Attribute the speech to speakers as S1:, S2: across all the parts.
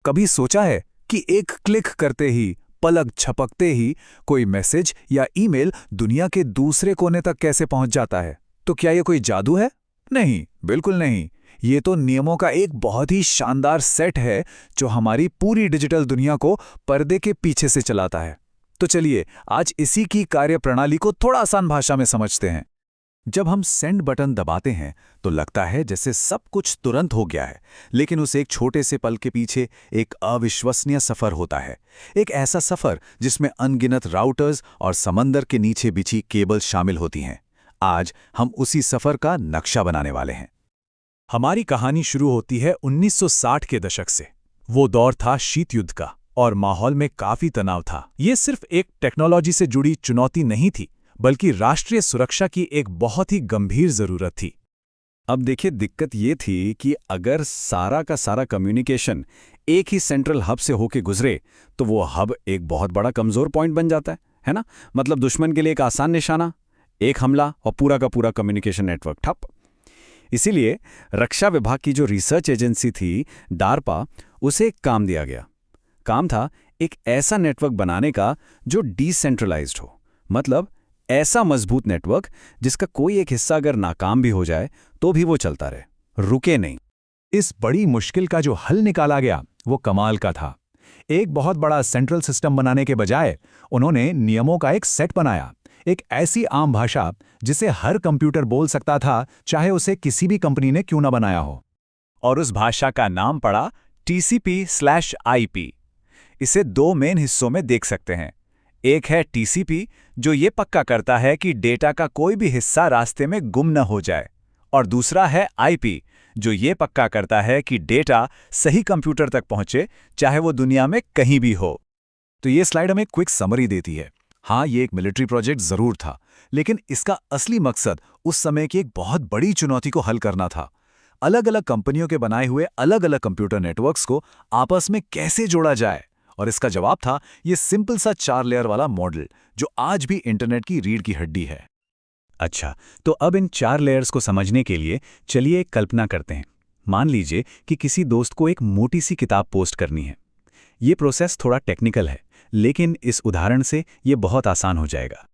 S1: कभी सोचा है कि एक क्लिक करते ही, पलक झपकते ही कोई मैसेज या ईमेल दुनिया के दूसरे कोने तक कैसे पहुंच जाता है? तो क्या ये कोई जादू है? नहीं, बिल्कुल नहीं। ये तो नियमों का एक बहुत ही शानदार सेट है जो हमारी पूरी डिजिटल दुनिया को पर्दे के पीछे से चलाता है। तो चलिए आज इसी की कार्यप्रणाली को थोड़ा आसान भाषा में समझते हैं। जब हम सेंड बटन दबाते हैं तो लगता है जैसे सब कुछ तुरंत हो गया है, लेकिन उस एक छोटे से पल के पीछे एक अविश्वसनीय सफर होता है। एक ऐसा सफर जिसमें अनगिनत राउटर्स और समंदर के नीचे बिछी केबल शामिल होती हैं। आज हम उसी सफर का नक्शा बनाने वाले हैं। हमारी कहानी शुरू होती है 1960 के दशक से। वो दौर था शीत युद्ध का और माहौल में काफी तनाव था। ये सिर्फ एक टेक्नोलॉजी से जुड़ी चुनौती नहीं थी, बल्कि राष्ट्रीय सुरक्षा की एक बहुत ही गंभीर जरूरत थी।
S2: अब देखिए, दिक्कत ये थी कि अगर सारा का सारा कम्युनिकेशन एक ही सेंट्रल हब से होके गुजरे तो वो हब एक बहुत बड़ा कमजोर पॉइंट बन जाता है ना? मतलब दुश्मन के लिए एक आसान निशाना, एक हमला और पूरा का पूरा कम्युनिकेशन नेटवर्क ठप। इसीलिए रक्षा विभाग की जो रिसर्च एजेंसी थी डारपा, उसे एक काम दिया गया। काम था एक ऐसा नेटवर्क बनाने का जो डिसेंट्रलाइज्ड हो, मतलब ऐसा मजबूत नेटवर्क जिसका कोई एक हिस्सा अगर नाकाम भी हो जाए तो भी वो चलता रहे, रुके नहीं।
S1: इस बड़ी मुश्किल का जो हल निकाला गया वो कमाल का था। एक बहुत बड़ा सेंट्रल सिस्टम बनाने के बजाय उन्होंने नियमों का एक सेट बनाया, एक ऐसी आम भाषा जिसे हर कंप्यूटर बोल सकता था, चाहे उसे किसी भी कंपनी ने क्यों ना बनाया हो। और उस भाषा का नाम पड़ा TCP/IP। इसे दो मेन हिस्सों में देख सकते हैं। एक है TCP, जो ये पक्का करता है कि डेटा का कोई भी हिस्सा रास्ते में गुम न हो जाए, और दूसरा है IP, जो ये पक्का करता है कि डेटा सही कंप्यूटर तक पहुंचे, चाहे वो दुनिया में कहीं भी हो। तो ये स्लाइड हमें क्विक समरी देती है। हाँ, ये एक मिलिट्री प्रोजेक्ट जरूर था, लेकिन इसका असली मकसद उस समय की एक बहुत बड़ी चुनौती को हल करना था। अलग अलग कंपनियों के बनाए हुए अलग अलग कंप्यूटर नेटवर्क्स को आपस में कैसे जोड़ा जाए, और इसका जवाब था ये सिंपल सा 4 लेयर वाला मॉडल, जो आज भी इंटरनेट की रीढ़ की हड्डी है। अच्छा, तो अब इन 4 लेयर्स को समझने के लिए चलिए एक कल्पना करते हैं। मान लीजिए कि किसी दोस्त को एक मोटी सी किताब पोस्ट करनी है। ये प्रोसेस थोड़ा टेक्निकल है, लेकिन इस उदाहरण से ये बहुत आसान हो जाएगा।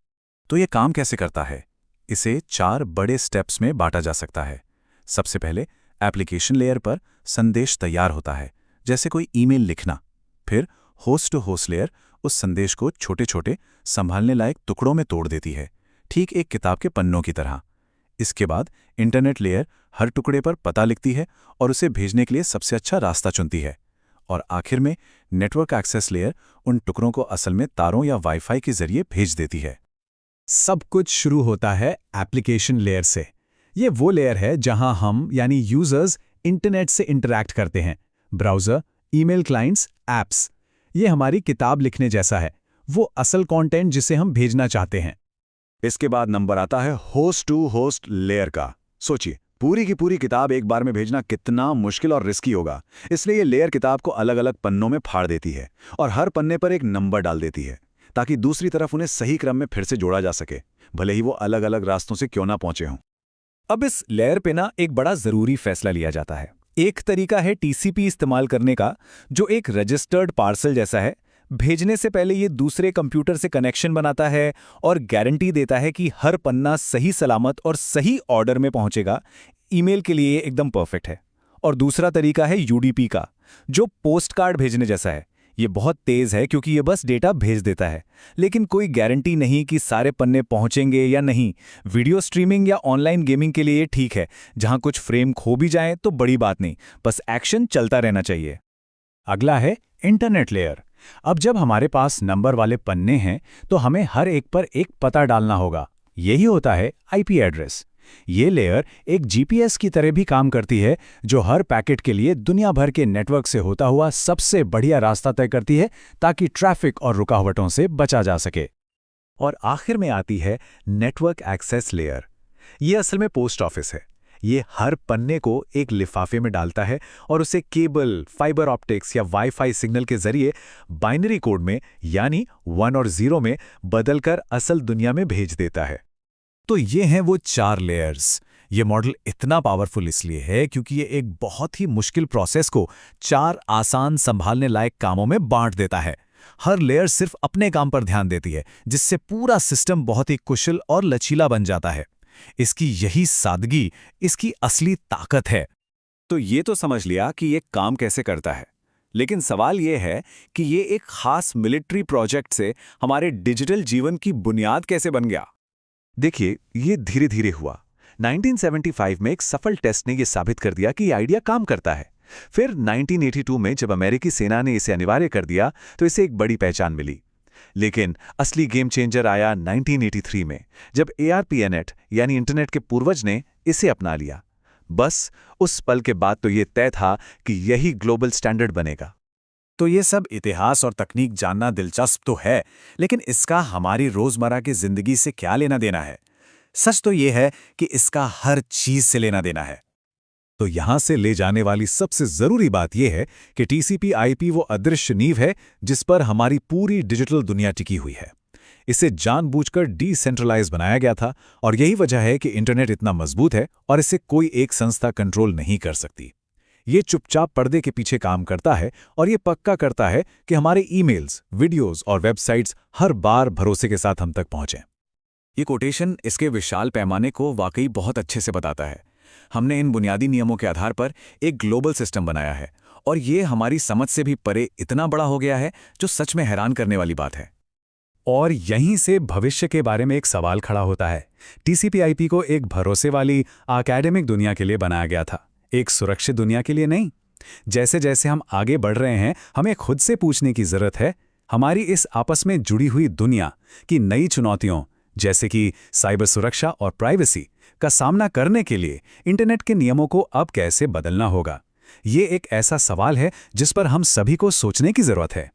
S1: तो ये काम कैसे करता है? इसे 4 बड़े स्टेप्स में बांटा जा सकता है। सबसे पहले एप्लीकेशन लेयर पर संदेश तैयार होता है, जैसे कोई ईमेल लिखना। फिर होस्ट टू होस्ट लेयर उस संदेश को छोटे छोटे संभालने लायक टुकड़ों में तोड़ देती है, ठीक एक किताब के पन्नों की तरह। इसके बाद इंटरनेट लेयर हर टुकड़े पर पता लिखती है और उसे भेजने के लिए सबसे अच्छा रास्ता चुनती है। और आखिर में नेटवर्क एक्सेस लेयर उन टुकड़ों को असल में तारों या वाईफाई के जरिए भेज देती है। सब कुछ शुरू होता है एप्लीकेशन लेयर से। ये वो लेयर है जहां हम यानी यूजर्स इंटरनेट से इंटरैक्ट करते हैं। Browser, email clients, apps. ये हमारी किताब लिखने जैसा है, वो असल कंटेंट जिसे हम भेजना चाहते हैं। इसके बाद नंबर आता है होस्ट टू होस्ट लेयर का। सोचिए, पूरी की पूरी किताब एक बार में भेजना कितना मुश्किल और रिस्की होगा। इसलिए ये लेयर किताब को अलग अलग पन्नों में फाड़ देती है और हर पन्ने पर एक नंबर डाल देती है, ताकि दूसरी तरफ उन्हें सही क्रम में फिर से जोड़ा जा सके, भले ही वो अलग अलग रास्तों से क्यों ना पहुंचे हों। अब इस लेयर पे ना एक बड़ा जरूरी फैसला लिया जाता है। एक तरीका है TCP इस्तेमाल करने का, जो एक रजिस्टर्ड पार्सल जैसा है। भेजने से पहले ये दूसरे कंप्यूटर से कनेक्शन बनाता है और गारंटी देता है कि हर पन्ना सही सलामत और सही ऑर्डर में पहुंचेगा। ईमेल के लिए एकदम परफेक्ट है। और दूसरा तरीका है UDP का, जो पोस्ट कार्ड भेजने जैसा है। ये बहुत तेज है क्योंकि ये बस डेटा भेज देता है, लेकिन कोई गारंटी नहीं कि सारे पन्ने पहुंचेंगे या नहीं। वीडियो स्ट्रीमिंग या ऑनलाइन गेमिंग के लिए ये ठीक है, जहां कुछ फ्रेम खो भी जाएं तो बड़ी बात नहीं, बस एक्शन चलता रहना चाहिए। अगला है इंटरनेट लेयर। अब जब हमारे पास नंबर वाले पन्ने हैं तो हमें हर एक पर एक पता डालना होगा। यही होता है IP एड्रेस। ये लेयर एक GPS की तरह भी काम करती है, जो हर पैकेट के लिए दुनिया भर के नेटवर्क से होता हुआ सबसे बढ़िया रास्ता तय करती है, ताकि ट्रैफिक और रुकावटों से बचा जा सके। और आखिर में आती है नेटवर्क एक्सेस लेयर। ये असल में पोस्ट ऑफिस है। ये हर पन्ने को एक लिफाफे में डालता है और उसे केबल, फाइबर ऑप्टिक्स या वाईफाई सिग्नल के जरिए बाइनरी कोड में यानी 1 और 0 में बदलकर असल दुनिया में भेज देता है। तो ये हैं वो 4 लेयर्स। ये मॉडल इतना पावरफुल इसलिए है क्योंकि ये एक बहुत ही मुश्किल प्रोसेस को 4 आसान संभालने लायक कामों में बांट देता है। हर लेयर सिर्फ अपने काम पर ध्यान देती है, जिससे पूरा सिस्टम बहुत ही कुशल और लचीला बन जाता है। इसकी यही सादगी इसकी असली ताकत है।
S2: तो ये तो समझ लिया कि ये काम कैसे करता है, लेकिन सवाल ये है कि ये एक खास मिलिट्री प्रोजेक्ट से हमारे डिजिटल जीवन की बुनियाद कैसे बन गया।
S1: देखिए, ये धीरे धीरे हुआ। 1975 में एक सफल टेस्ट ने यह साबित कर दिया कि ये आइडिया काम करता है। फिर 1982 में जब अमेरिकी सेना ने इसे अनिवार्य कर दिया तो इसे एक बड़ी पहचान मिली। लेकिन असली गेम चेंजर आया 1983 में, जब ARPANET यानी इंटरनेट के पूर्वज ने इसे अपना लिया। बस उस पल के बाद तो ये तय था कि यही ग्लोबल स्टैंडर्ड बनेगा।
S2: तो ये सब इतिहास और तकनीक जानना दिलचस्प तो है, लेकिन इसका हमारी रोजमर्रा की जिंदगी से क्या लेना देना है? सच तो ये है कि इसका हर चीज से लेना देना है।
S1: तो यहां से ले जाने वाली सबसे जरूरी बात यह है कि TCP/IP वो अदृश्य नींव है जिस पर हमारी पूरी डिजिटल दुनिया टिकी हुई है। इसे जानबूझकर डिसेंट्रलाइज बनाया गया था और यही वजह है कि इंटरनेट इतना मजबूत है और इसे कोई एक संस्था कंट्रोल नहीं कर सकती। ये चुपचाप पर्दे के पीछे काम करता है और ये पक्का करता है कि हमारे ईमेल्स, वीडियोस और वेबसाइट्स हर बार भरोसे के साथ हम तक पहुंचें।
S2: ये कोटेशन इसके विशाल पैमाने को वाकई बहुत अच्छे से बताता है। हमने इन बुनियादी नियमों के आधार पर एक ग्लोबल सिस्टम बनाया है और ये हमारी समझ से भी परे इतना बड़ा हो गया है, जो सच में हैरान करने वाली बात है।
S1: और यहीं से भविष्य के बारे में एक सवाल खड़ा होता है। TCP/IP को एक भरोसे वाली एकेडमिक दुनिया के लिए बनाया गया था, एक सुरक्षित दुनिया के लिए नहीं। जैसे जैसे हम आगे बढ़ रहे हैं, हमें खुद से पूछने की जरूरत है, हमारी इस आपस में जुड़ी हुई दुनिया की नई चुनौतियों जैसे कि साइबर सुरक्षा और प्राइवेसी का सामना करने के लिए इंटरनेट के नियमों को अब कैसे बदलना होगा। ये एक ऐसा सवाल है जिस पर हम सभी को सोचने की जरूरत है।